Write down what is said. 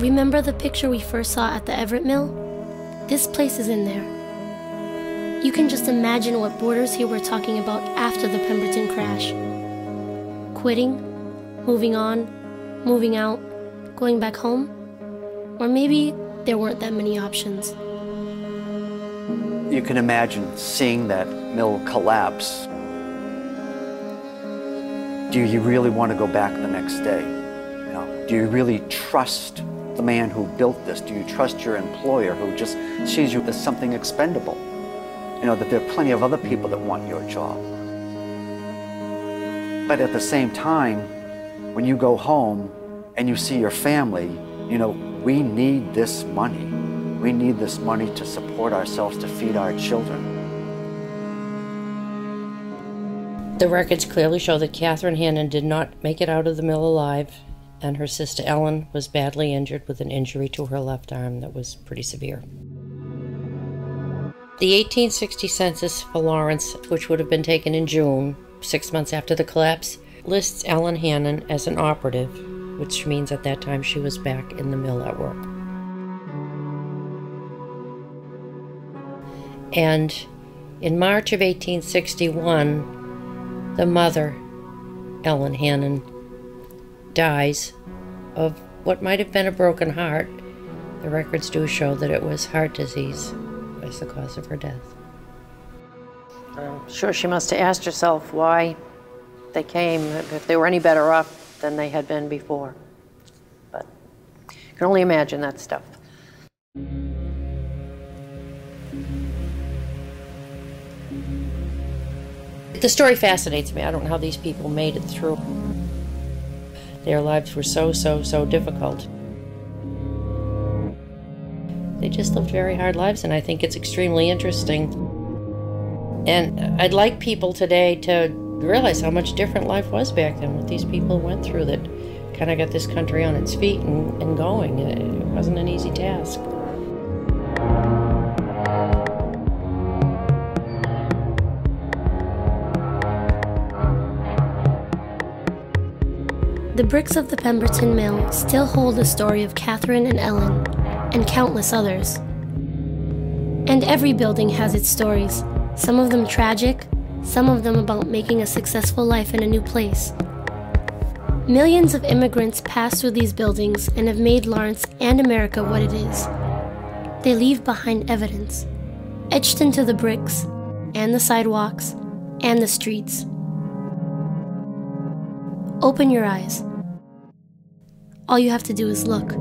Remember the picture we first saw at the Everett Mill? This place is in there. You can just imagine what boarders here were talking about after the Pemberton crash. Quitting, moving on, moving out, going back home, or maybe there weren't that many options. You can imagine seeing that mill collapse. Do you really want to go back the next day? You know, do you really trust the man who built this? Do you trust your employer who just sees you as something expendable? You know, that there are plenty of other people that want your job. But at the same time, when you go home and you see your family, you know, we need this money. We need this money to support ourselves, to feed our children. The records clearly show that Catherine Hannon did not make it out of the mill alive, and her sister Ellen was badly injured with an injury to her left arm that was pretty severe. The 1860 census for Lawrence, which would have been taken in June, 6 months after the collapse, lists Ellen Hannon as an operative, which means at that time she was back in the mill at work. And in March of 1861, the mother, Ellen Hannon, dies of what might have been a broken heart. The records do show that it was heart disease was the cause of her death. I'm sure she must have asked herself why they came, if they were any better off than they had been before. But you can only imagine that stuff. The story fascinates me. I don't know how these people made it through. Their lives were so difficult. They just lived very hard lives, and I think it's extremely interesting. And I'd like people today to realize how much different life was back then, what these people went through that kind of got this country on its feet and going. It wasn't an easy task. The bricks of the Pemberton Mill still hold the story of Catherine and Ellen, and countless others. And every building has its stories, some of them tragic, some of them about making a successful life in a new place. Millions of immigrants pass through these buildings and have made Lawrence and America what it is. They leave behind evidence, etched into the bricks, and the sidewalks, and the streets. Open your eyes. All you have to do is look.